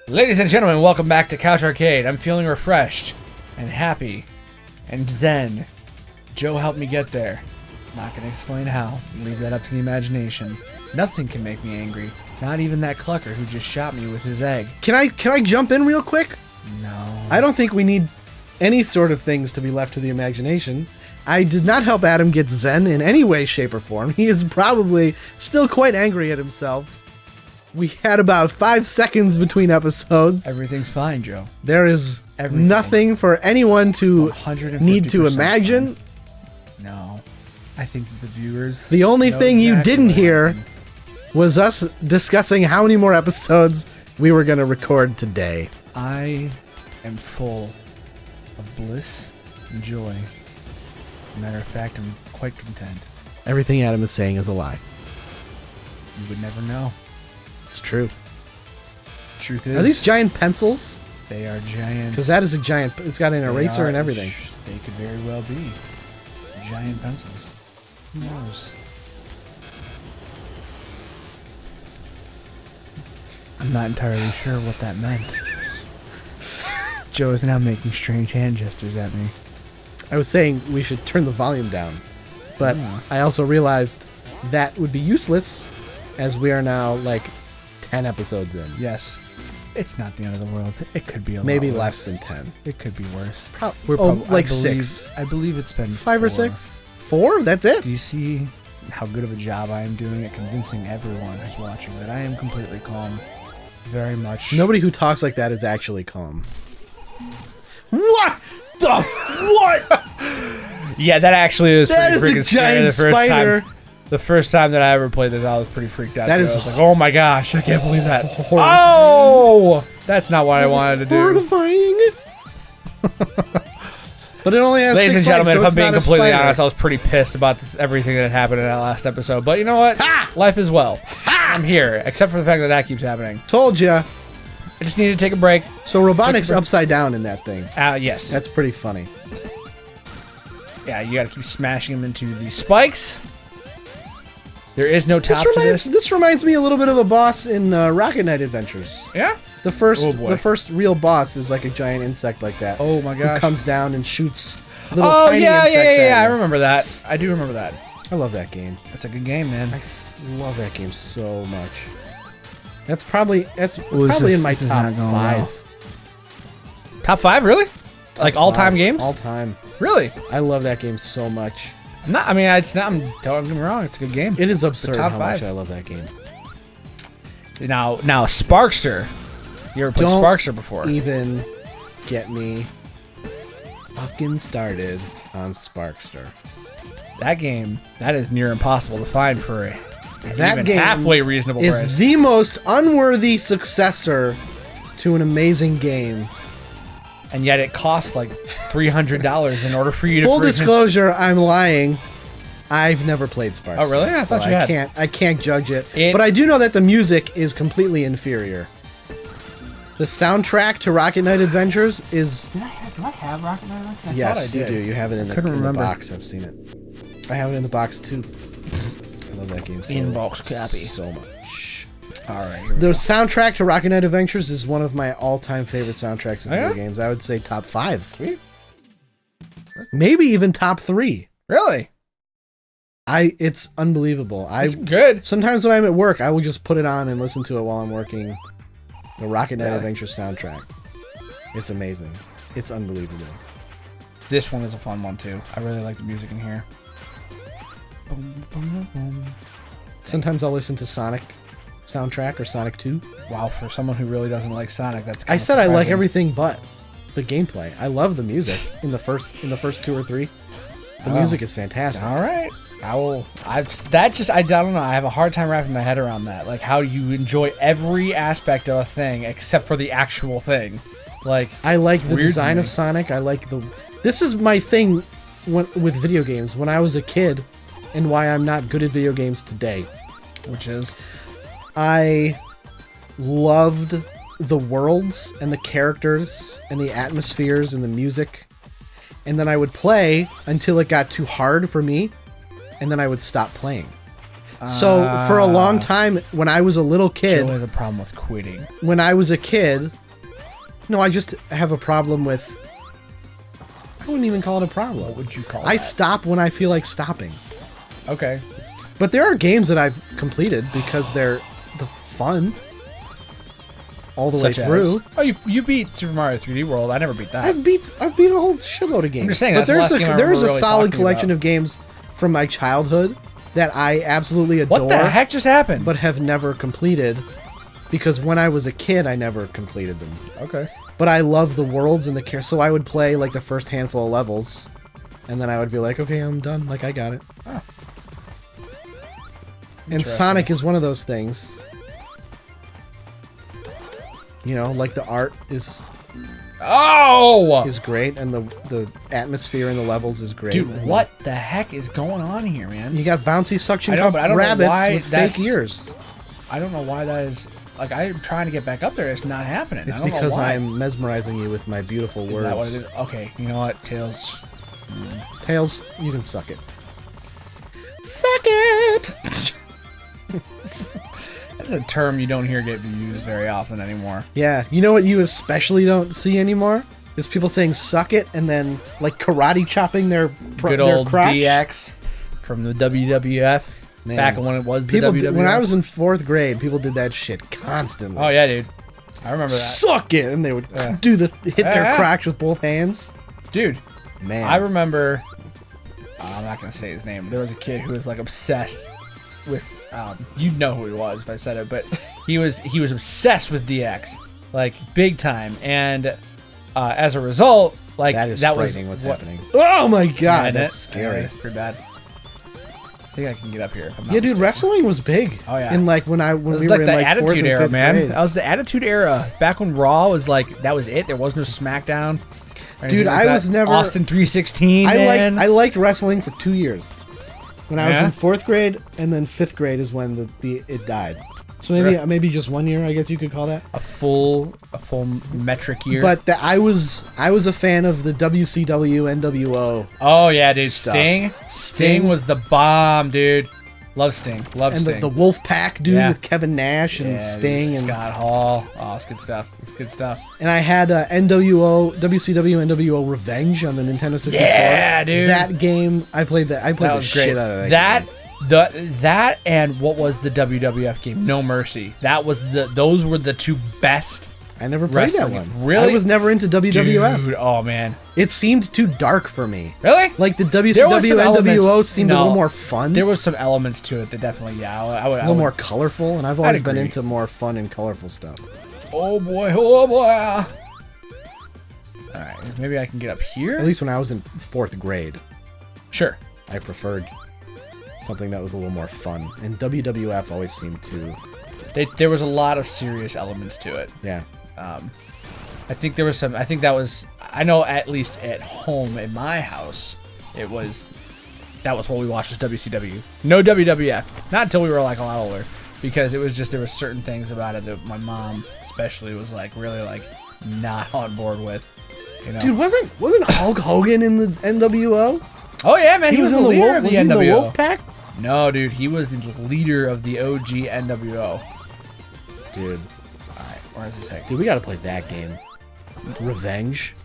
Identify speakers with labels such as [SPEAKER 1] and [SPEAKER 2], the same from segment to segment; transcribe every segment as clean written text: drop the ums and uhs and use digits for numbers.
[SPEAKER 1] Ladies and gentlemen, welcome back to Couch Arcade. I'm feeling refreshed and happy and zen. Joe helped me get there. Not gonna explain how. Leave that up to the imagination. Nothing can make me angry. Not even that clucker who just shot me with his egg.
[SPEAKER 2] Can I jump in real quick?
[SPEAKER 1] No.
[SPEAKER 2] I don't think we need any sort of things to be left to the imagination. I did not help Adam get zen in any way, shape, or form. He is probably still quite angry at himself. We had about 5 seconds between episodes.
[SPEAKER 1] Everything's fine, Joe.
[SPEAKER 2] There is nothing for anyone to need to imagine.
[SPEAKER 1] Fine. No. I think the viewers...
[SPEAKER 2] The only thing
[SPEAKER 1] exactly
[SPEAKER 2] you didn't hear was us discussing how many more episodes we were going to record today.
[SPEAKER 1] I am full of bliss and joy. Matter of fact, I'm quite content.
[SPEAKER 2] Everything Adam is saying is a lie.
[SPEAKER 1] You would never know.
[SPEAKER 2] It's true.
[SPEAKER 1] Truth is...
[SPEAKER 2] Are these giant pencils?
[SPEAKER 1] They are giant.
[SPEAKER 2] Because that is a giant... It's got an eraser and everything.
[SPEAKER 1] They could very well be. Giant pencils. Who knows? I'm not entirely sure what that meant. Joe is now making strange hand gestures at me.
[SPEAKER 2] I was saying we should turn the volume down, but I also realized that would be useless as we are now like 10 episodes in.
[SPEAKER 1] Yes. It's not the end of the world. It could be a
[SPEAKER 2] maybe
[SPEAKER 1] lot
[SPEAKER 2] less
[SPEAKER 1] worse.
[SPEAKER 2] than 10.
[SPEAKER 1] It could be worse.
[SPEAKER 2] Like 6.
[SPEAKER 1] I believe it's been
[SPEAKER 2] 5 or 6. 4? That's it?
[SPEAKER 1] Do you see how good of a job I am doing at convincing everyone who's watching that I am completely calm? Very much.
[SPEAKER 2] Nobody who talks like that is actually calm. What the what?
[SPEAKER 1] Yeah, that actually is
[SPEAKER 2] that
[SPEAKER 1] pretty
[SPEAKER 2] is
[SPEAKER 1] freaking
[SPEAKER 2] a giant
[SPEAKER 1] scary.
[SPEAKER 2] spider.
[SPEAKER 1] The first time that I ever played this, I was pretty freaked out.
[SPEAKER 2] That
[SPEAKER 1] too.
[SPEAKER 2] is
[SPEAKER 1] I was like, oh my gosh, I can't believe that.
[SPEAKER 2] Horrifying.
[SPEAKER 1] Oh! That's not what I wanted to do.
[SPEAKER 2] Horrifying. But it only has
[SPEAKER 1] Ladies and
[SPEAKER 2] 6
[SPEAKER 1] gentlemen,
[SPEAKER 2] legs, so
[SPEAKER 1] if I'm being completely honest, I
[SPEAKER 2] was
[SPEAKER 1] was pretty pissed about everything that happened in that last episode. But you know what? Life is well. I'm here, except for the fact that that keeps happening.
[SPEAKER 2] Told ya.
[SPEAKER 1] I just needed to take a break.
[SPEAKER 2] So robotics upside down in that thing.
[SPEAKER 1] Yes.
[SPEAKER 2] That's pretty funny.
[SPEAKER 1] Yeah, you gotta keep smashing them into the spikes. There is no top to this.
[SPEAKER 2] This reminds me a little bit of a boss in Rocket Knight Adventures.
[SPEAKER 1] Yeah?
[SPEAKER 2] The first real boss is like a giant insect like that.
[SPEAKER 1] Oh my gosh.
[SPEAKER 2] Who comes down and shoots little tiny insects at you.
[SPEAKER 1] I remember that. I do remember that.
[SPEAKER 2] I love that game.
[SPEAKER 1] It's a good game, man.
[SPEAKER 2] I love that game so much. That's probably in my top 5.
[SPEAKER 1] Well. Top 5, really? Like all-time games?
[SPEAKER 2] All time.
[SPEAKER 1] Really?
[SPEAKER 2] I love that game so much.
[SPEAKER 1] No, I mean, it's not. Don't get me wrong. It's a good game.
[SPEAKER 2] It is absurd
[SPEAKER 1] top
[SPEAKER 2] how
[SPEAKER 1] 5.
[SPEAKER 2] much I love that game.
[SPEAKER 1] Now, Sparkster. You ever played Sparkster before?
[SPEAKER 2] Even get me fucking started on Sparkster.
[SPEAKER 1] That game, that is near impossible to find for a
[SPEAKER 2] that game
[SPEAKER 1] halfway reasonable price.
[SPEAKER 2] Is the most unworthy successor to an amazing game.
[SPEAKER 1] And yet it costs like $300 in order for you to...
[SPEAKER 2] Full disclosure, I'm lying. I've never played Sparkster.
[SPEAKER 1] Oh, really? I thought you had.
[SPEAKER 2] I can't judge it. But I do know that the music is completely inferior. The soundtrack to Rocket Knight Adventures is...
[SPEAKER 1] Do I have Rocket Knight Adventures?
[SPEAKER 2] Yes, you do. You have it in the box. I've seen it. I have it in the box, too. I love that game so much.
[SPEAKER 1] All right.
[SPEAKER 2] The soundtrack to Rocket Knight Adventures is one of my all-time favorite soundtracks in video games. I would say top 5.
[SPEAKER 1] Sweet.
[SPEAKER 2] Maybe even top 3.
[SPEAKER 1] Really?
[SPEAKER 2] It's unbelievable.
[SPEAKER 1] It's good.
[SPEAKER 2] Sometimes when I'm at work, I will just put it on and listen to it while I'm working. The Rocket Knight Adventures soundtrack. It's amazing. It's unbelievable.
[SPEAKER 1] This one is a fun one too. I really like the music in here. Boom, boom, boom.
[SPEAKER 2] Sometimes I'll listen to Sonic soundtrack or Sonic 2.
[SPEAKER 1] Wow, for someone who really doesn't like Sonic, that's
[SPEAKER 2] I said surprising. I like everything but the gameplay. I love the music in the first 2 or 3. The music is fantastic.
[SPEAKER 1] All right. I don't know. I have a hard time wrapping my head around that. Like how you enjoy every aspect of a thing except for the actual thing. Like
[SPEAKER 2] I like the design of Sonic. I like this is my thing with video games when I was a kid and why I'm not good at video games today.
[SPEAKER 1] Which is
[SPEAKER 2] I loved the worlds and the characters and the atmospheres and the music. And then I would play until it got too hard for me. And then I would stop playing. So for a long time, when I was a little kid,
[SPEAKER 1] Joe has a problem with quitting.
[SPEAKER 2] when I was a kid, no, I just have a problem with. I wouldn't even call it a problem.
[SPEAKER 1] What would you call
[SPEAKER 2] I
[SPEAKER 1] that?
[SPEAKER 2] stop when I feel like stopping.
[SPEAKER 1] Okay.
[SPEAKER 2] But there are games that I've completed because they're the fun all the way
[SPEAKER 1] Such
[SPEAKER 2] through.
[SPEAKER 1] as? Oh, you beat Super Mario 3D World. I never beat that.
[SPEAKER 2] I've beat a whole shitload of games.
[SPEAKER 1] I'm just saying,
[SPEAKER 2] but
[SPEAKER 1] that's the last game I
[SPEAKER 2] there's a
[SPEAKER 1] remember really
[SPEAKER 2] solid
[SPEAKER 1] talking
[SPEAKER 2] collection
[SPEAKER 1] about.
[SPEAKER 2] of games from my childhood that I absolutely adore.
[SPEAKER 1] What the heck just happened?
[SPEAKER 2] But have never completed because when I was a kid, I never completed them.
[SPEAKER 1] Okay.
[SPEAKER 2] But I love the worlds and the care. So I would play like the first handful of levels, and then I would be like, okay, I'm done. Like I got it.
[SPEAKER 1] Oh.
[SPEAKER 2] And Sonic is one of those things. You know, like the art is great, and the atmosphere in the levels is great.
[SPEAKER 1] Dude, what the heck is going on here, man?
[SPEAKER 2] You got bouncy suction
[SPEAKER 1] I know,
[SPEAKER 2] cup
[SPEAKER 1] but I don't know
[SPEAKER 2] rabbits
[SPEAKER 1] why
[SPEAKER 2] with fake
[SPEAKER 1] that's-
[SPEAKER 2] ears.
[SPEAKER 1] I don't know why that is. Like, I'm trying to get back up there. It's not happening.
[SPEAKER 2] It's
[SPEAKER 1] I don't know
[SPEAKER 2] because
[SPEAKER 1] why.
[SPEAKER 2] I'm mesmerizing you with my beautiful
[SPEAKER 1] Is
[SPEAKER 2] words.
[SPEAKER 1] that what it is? Okay, you know what, Tails?
[SPEAKER 2] Tails, you can suck it. Suck it!
[SPEAKER 1] That's a term you don't hear get used very often anymore.
[SPEAKER 2] Yeah, you know what you especially don't see anymore? Is people saying suck it and then like karate chopping their
[SPEAKER 1] Good
[SPEAKER 2] their
[SPEAKER 1] old
[SPEAKER 2] crotch.
[SPEAKER 1] DX from the WWF.
[SPEAKER 2] Man.
[SPEAKER 1] Back when it was the
[SPEAKER 2] People
[SPEAKER 1] WWF.
[SPEAKER 2] did, when I was in 4th grade, people did that shit constantly.
[SPEAKER 1] Oh yeah, dude. I remember that.
[SPEAKER 2] Suck it, and they would
[SPEAKER 1] Yeah.
[SPEAKER 2] hit their
[SPEAKER 1] Yeah.
[SPEAKER 2] crotch with both hands.
[SPEAKER 1] Dude,
[SPEAKER 2] Man,
[SPEAKER 1] I remember. I'm not gonna say his name. There was a kid who was like obsessed with. You'd know who he was if I said it, but he was obsessed with DX, like big time, and as a result, like
[SPEAKER 2] that is
[SPEAKER 1] was
[SPEAKER 2] frightening. What's
[SPEAKER 1] what-
[SPEAKER 2] happening? Oh my god,
[SPEAKER 1] Yeah,
[SPEAKER 2] that's
[SPEAKER 1] that-
[SPEAKER 2] scary.
[SPEAKER 1] It's pretty bad. I think I can get up here. If I'm not
[SPEAKER 2] Yeah, dude,
[SPEAKER 1] mistaken.
[SPEAKER 2] wrestling was big.
[SPEAKER 1] Oh, yeah.
[SPEAKER 2] And like when
[SPEAKER 1] It
[SPEAKER 2] we
[SPEAKER 1] was
[SPEAKER 2] were
[SPEAKER 1] like
[SPEAKER 2] in
[SPEAKER 1] the
[SPEAKER 2] like 4th
[SPEAKER 1] Attitude
[SPEAKER 2] and
[SPEAKER 1] Era,
[SPEAKER 2] 5th
[SPEAKER 1] man.
[SPEAKER 2] grade.
[SPEAKER 1] That was the Attitude Era. Back when Raw was like that was it. There was no SmackDown. or anything
[SPEAKER 2] Dude,
[SPEAKER 1] like
[SPEAKER 2] I
[SPEAKER 1] that.
[SPEAKER 2] was never-
[SPEAKER 1] Austin 316. Man.
[SPEAKER 2] I liked wrestling for 2 years. When I was
[SPEAKER 1] Yeah?
[SPEAKER 2] in 4th grade, and then 5th grade is when it died. So maybe just 1 year, I guess you could call that.
[SPEAKER 1] a full metric year.
[SPEAKER 2] But I was a fan of the WCW NWO
[SPEAKER 1] oh yeah, dude,
[SPEAKER 2] stuff.
[SPEAKER 1] Sting
[SPEAKER 2] Sting
[SPEAKER 1] was the bomb, dude. Love Sting. Love
[SPEAKER 2] and
[SPEAKER 1] Sting.
[SPEAKER 2] the Wolf Pack dude
[SPEAKER 1] Yeah.
[SPEAKER 2] with Kevin Nash and
[SPEAKER 1] Yeah,
[SPEAKER 2] Sting
[SPEAKER 1] dude,
[SPEAKER 2] and
[SPEAKER 1] Scott Hall. Oh, it's good stuff. It's good stuff.
[SPEAKER 2] and I had WCW NWO Revenge on the Nintendo 64.
[SPEAKER 1] Yeah, dude.
[SPEAKER 2] That game I played
[SPEAKER 1] That
[SPEAKER 2] the
[SPEAKER 1] was great.
[SPEAKER 2] shit out of that.
[SPEAKER 1] That and what was the WWF game? No Mercy. Those were the two best.
[SPEAKER 2] I never played that
[SPEAKER 1] Wrestling.
[SPEAKER 2] one.
[SPEAKER 1] Really?
[SPEAKER 2] I was never into WWF.
[SPEAKER 1] Dude, oh man.
[SPEAKER 2] It seemed too dark for me.
[SPEAKER 1] Really?
[SPEAKER 2] Like the
[SPEAKER 1] There was
[SPEAKER 2] WCW
[SPEAKER 1] some elements-
[SPEAKER 2] NWO seemed a
[SPEAKER 1] no.
[SPEAKER 2] little more fun.
[SPEAKER 1] There was some elements to it that definitely, yeah, I would.
[SPEAKER 2] a little more colorful, and I've always been
[SPEAKER 1] agree.
[SPEAKER 2] into more fun and colorful stuff.
[SPEAKER 1] Oh boy, oh boy. All right, maybe I can get up here.
[SPEAKER 2] At least when I was in 4th grade,
[SPEAKER 1] Sure.
[SPEAKER 2] I preferred something that was a little more fun. And WWF always seemed to,
[SPEAKER 1] There was a lot of serious elements to it.
[SPEAKER 2] yeah.
[SPEAKER 1] I think there was some. I think that was. I know at least at home in my house, that was what we watched was WCW. No WWF. Not until we were like a lot older, because it was just there were certain things about it that my mom especially was like really like not on board with. You know?
[SPEAKER 2] Dude, wasn't Hulk Hogan in the NWO?
[SPEAKER 1] Oh yeah, man. He was the leader of the
[SPEAKER 2] was he in
[SPEAKER 1] NWO.
[SPEAKER 2] the Wolf Pack?
[SPEAKER 1] No, dude, he was the leader of the OG NWO.
[SPEAKER 2] Dude,
[SPEAKER 1] Alright, where is this heck?
[SPEAKER 2] we gotta play that game. Revenge.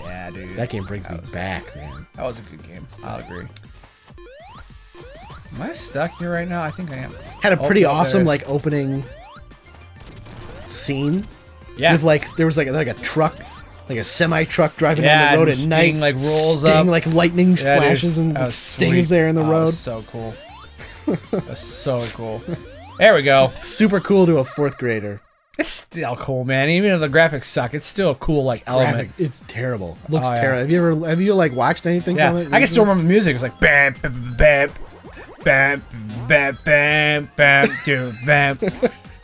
[SPEAKER 1] Yeah, dude.
[SPEAKER 2] That game brings me back, man.
[SPEAKER 1] That was a good game. I'll agree. Am I stuck here right now? I think I am.
[SPEAKER 2] Had a
[SPEAKER 1] Oh,
[SPEAKER 2] pretty
[SPEAKER 1] no,
[SPEAKER 2] awesome
[SPEAKER 1] there's-
[SPEAKER 2] like opening scene
[SPEAKER 1] Yeah.
[SPEAKER 2] with like there was like a truck, like a semi truck driving
[SPEAKER 1] Yeah,
[SPEAKER 2] down the road
[SPEAKER 1] and
[SPEAKER 2] at
[SPEAKER 1] Sting,
[SPEAKER 2] night.
[SPEAKER 1] like, rolls
[SPEAKER 2] Sting,
[SPEAKER 1] up.
[SPEAKER 2] like lightning
[SPEAKER 1] Yeah, dude.
[SPEAKER 2] flashes and
[SPEAKER 1] That was
[SPEAKER 2] Sting
[SPEAKER 1] sweet.
[SPEAKER 2] is there in the
[SPEAKER 1] Oh,
[SPEAKER 2] road.
[SPEAKER 1] That was so cool. That was so cool. There we go.
[SPEAKER 2] Super cool to a 4th grader.
[SPEAKER 1] It's still cool, man. Even if the graphics suck, it's still a cool like element.
[SPEAKER 2] Graphic, it's terrible. Looks
[SPEAKER 1] Oh, yeah.
[SPEAKER 2] terrible. Have you like watched anything
[SPEAKER 1] Yeah,
[SPEAKER 2] from it?
[SPEAKER 1] I can still remember the music. It was like bam, bam, bam, bam, bam, bam, bam, dude, bam, bam,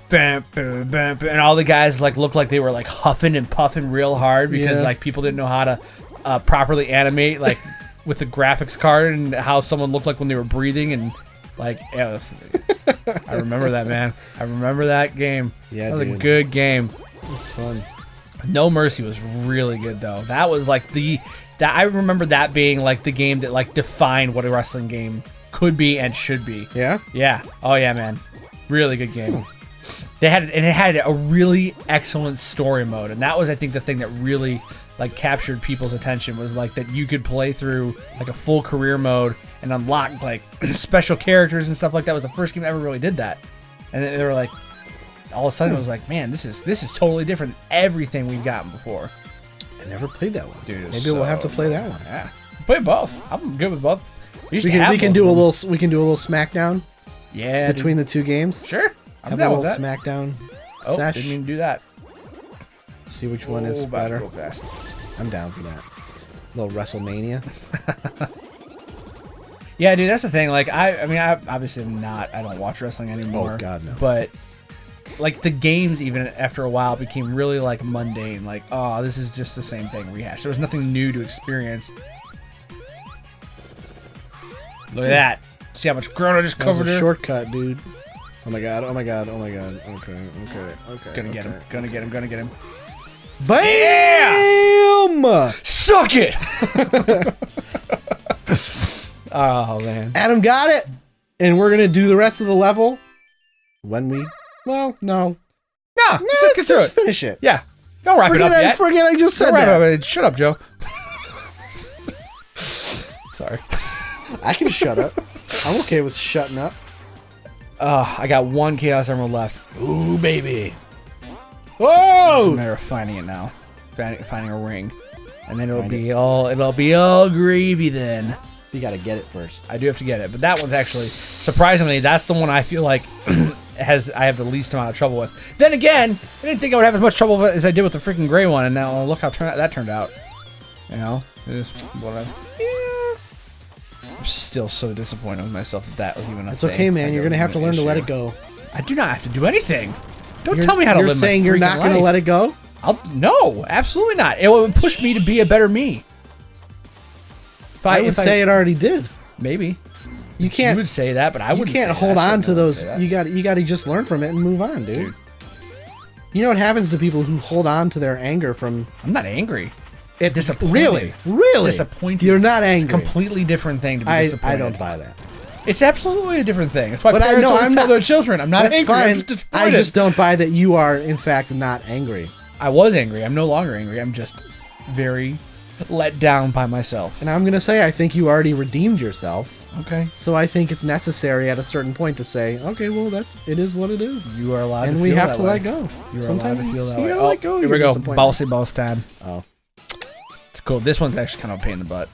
[SPEAKER 1] bam, bam, bam, and all the guys like looked like they were like huffing and puffing real hard because
[SPEAKER 2] Yeah.
[SPEAKER 1] like people didn't know how to properly animate like with the graphics card and how someone looked like when they were breathing and like yeah, I remember that, man. I remember that game.
[SPEAKER 2] Yeah,
[SPEAKER 1] that was a
[SPEAKER 2] dude.
[SPEAKER 1] good game.
[SPEAKER 2] It's fun.
[SPEAKER 1] No Mercy was really good though. That was like that I remember that being like the game that like defined what a wrestling game could be and should be.
[SPEAKER 2] Yeah?
[SPEAKER 1] Yeah. Oh yeah, man. Really good game. It had a really excellent story mode, and that was, I think, the thing that really like captured people's attention, was like that you could play through like a full career mode and unlock like special characters and stuff like that. It was the first game that ever really did that. And they were like, all of a sudden it was like, man, this is totally different than everything we've gotten before.
[SPEAKER 2] I never played that one.
[SPEAKER 1] Dude,
[SPEAKER 2] maybe we'll have to play that one.
[SPEAKER 1] Yeah. Play both. I'm good with both.
[SPEAKER 2] We can do a little SmackDown.
[SPEAKER 1] Yeah,
[SPEAKER 2] between the two games.
[SPEAKER 1] Sure. I'm
[SPEAKER 2] have
[SPEAKER 1] down
[SPEAKER 2] a
[SPEAKER 1] with
[SPEAKER 2] little
[SPEAKER 1] that.
[SPEAKER 2] SmackDown
[SPEAKER 1] Oh,
[SPEAKER 2] sesh.
[SPEAKER 1] didn't even do that.
[SPEAKER 2] See which one is better.
[SPEAKER 1] Go fast.
[SPEAKER 2] I'm down for that. Little WrestleMania.
[SPEAKER 1] Yeah, dude, that's the thing. Like, I mean, I obviously am not. I don't watch wrestling anymore.
[SPEAKER 2] Oh God, no.
[SPEAKER 1] But like the games, even after a while, became really like mundane. Like, oh, this is just the same thing rehashed. There was nothing new to experience. Look at that. See how much ground I just covered
[SPEAKER 2] That was a
[SPEAKER 1] her?
[SPEAKER 2] shortcut, dude. Oh my god, oh my god, oh my god. Okay.
[SPEAKER 1] Gonna get him. Gonna get him.
[SPEAKER 2] BAM!
[SPEAKER 1] Suck it! Oh, man.
[SPEAKER 2] Adam got it! And we're gonna do the rest of the level when we... Well, no.
[SPEAKER 1] No, let's get through
[SPEAKER 2] just
[SPEAKER 1] it.
[SPEAKER 2] finish it.
[SPEAKER 1] Yeah. Don't wrap it up yet.
[SPEAKER 2] Forget I just said
[SPEAKER 1] Don't wrap
[SPEAKER 2] that.
[SPEAKER 1] it up. Shut up, Joe. Sorry.
[SPEAKER 2] I can shut up. I'm okay with shutting up.
[SPEAKER 1] I got one Chaos Emerald left. Ooh, baby. It's a
[SPEAKER 2] Whoa!
[SPEAKER 1] matter of finding it now. Finding a ring. And then it'll be all gravy then.
[SPEAKER 2] You gotta get it first.
[SPEAKER 1] I do have to get it. But that one's actually, surprisingly, that's the one I feel like I have the least amount of trouble with. Then again, I didn't think I would have as much trouble with it as I did with the freaking gray one, and now look how that turned out. You know? It's whatever. I'm still so disappointed with myself that was even a
[SPEAKER 2] It's
[SPEAKER 1] thing.
[SPEAKER 2] okay, man. You're gonna have to learn to let it go.
[SPEAKER 1] I do not have to do anything. Don't tell me how to live my freaking life.
[SPEAKER 2] You're saying you're not gonna let it go?
[SPEAKER 1] No, absolutely not. It will push me to be a better me.
[SPEAKER 2] I would say it already did.
[SPEAKER 1] Maybe.
[SPEAKER 2] You can't.
[SPEAKER 1] You would say that, but I wouldn't.
[SPEAKER 2] You can't hold on to those. You got to just learn from it and move on, dude. You know what happens to people who hold on to their anger from?
[SPEAKER 1] I'm not angry.
[SPEAKER 2] It
[SPEAKER 1] disappointed.
[SPEAKER 2] Really
[SPEAKER 1] disappointed.
[SPEAKER 2] You're not angry.
[SPEAKER 1] It's a completely different thing to be disappointed.
[SPEAKER 2] I don't buy that.
[SPEAKER 1] It's absolutely a different thing. It's why
[SPEAKER 2] But
[SPEAKER 1] parents always tell their children, "I'm not
[SPEAKER 2] That's
[SPEAKER 1] angry.
[SPEAKER 2] fine.
[SPEAKER 1] I'm just disappointed."
[SPEAKER 2] I just don't buy that you are, in fact, not angry.
[SPEAKER 1] I was angry. I'm no longer angry. I'm just very let down by myself.
[SPEAKER 2] And I'm gonna say I think you already redeemed yourself.
[SPEAKER 1] Okay.
[SPEAKER 2] So I think it's necessary at a certain point to say, okay, well, it is what it is.
[SPEAKER 1] You are allowed to feel
[SPEAKER 2] and we have
[SPEAKER 1] that
[SPEAKER 2] to
[SPEAKER 1] way.
[SPEAKER 2] let go.
[SPEAKER 1] You're
[SPEAKER 2] Sometimes
[SPEAKER 1] allowed to feel that
[SPEAKER 2] you
[SPEAKER 1] way.
[SPEAKER 2] gotta let go. of
[SPEAKER 1] Here
[SPEAKER 2] your
[SPEAKER 1] we go.
[SPEAKER 2] disappointments.
[SPEAKER 1] Bossy boss time.
[SPEAKER 2] Oh.
[SPEAKER 1] It's cool. This one's actually kind of a pain in the butt.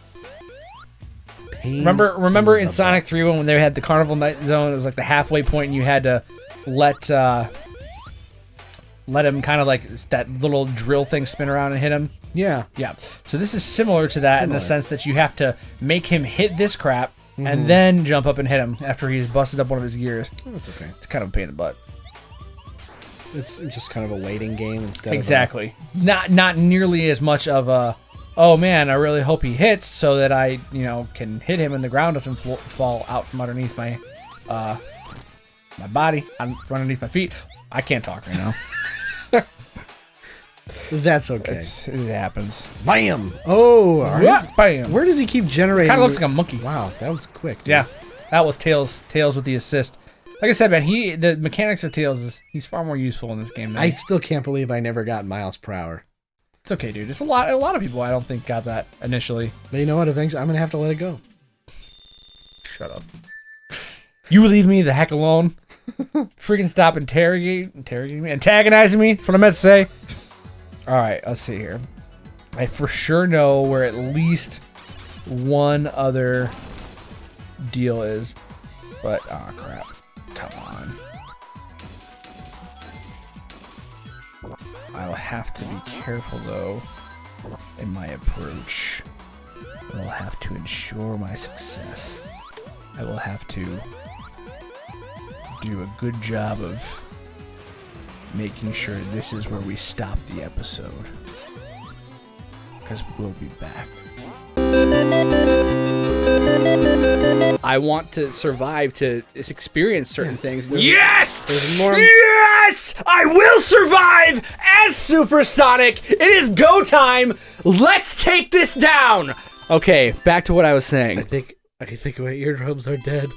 [SPEAKER 2] Pain
[SPEAKER 1] Remember in
[SPEAKER 2] the
[SPEAKER 1] Sonic
[SPEAKER 2] butt.
[SPEAKER 1] 3 when they had the Carnival Night Zone, it was like the halfway point and you had to let him kind of like that little drill thing spin around and hit him?
[SPEAKER 2] Yeah.
[SPEAKER 1] Yeah. So this is similar to that in the sense that you have to make him hit this crap and then jump up and hit him after he's busted up one of his gears.
[SPEAKER 2] Oh, that's okay.
[SPEAKER 1] It's kind of a pain in the butt.
[SPEAKER 2] It's just kind of a waiting game instead
[SPEAKER 1] Exactly. Not nearly as much of a, oh man, I really hope he hits so that I, can hit him and the ground doesn't fall out from underneath my my body, from underneath my feet. I can't talk right now.
[SPEAKER 2] That's okay.
[SPEAKER 1] It happens.
[SPEAKER 2] Bam! Oh,
[SPEAKER 1] Bam!
[SPEAKER 2] Where does he keep generating?
[SPEAKER 1] Kind of looks like a monkey.
[SPEAKER 2] Wow, that was quick. Dude.
[SPEAKER 1] Yeah, that was Tails. Tails with the assist. Like I said, man, the mechanics of Tails he's far more useful in this game. Than
[SPEAKER 2] I still can't believe I never got miles per hour.
[SPEAKER 1] It's okay, dude. It's a lot of people I don't think got that initially.
[SPEAKER 2] But you know what? Eventually, I'm gonna have to let it go.
[SPEAKER 1] Shut up. You leave me the heck alone. Freaking stop antagonizing me. That's what I meant to say. All right, let's see here. I for sure know where at least one other deal is, but oh crap! Come on. I'll have to be careful though in my approach. I will have to ensure my success. I will have to do a good job of making sure this is where we stop the episode. Because we'll be back. I want to survive to experience certain things. Yes! Yes! I will survive as Supersonic! It is go time! Let's take this down! Okay, back to what I was saying.
[SPEAKER 2] I think I think my eardrums are dead.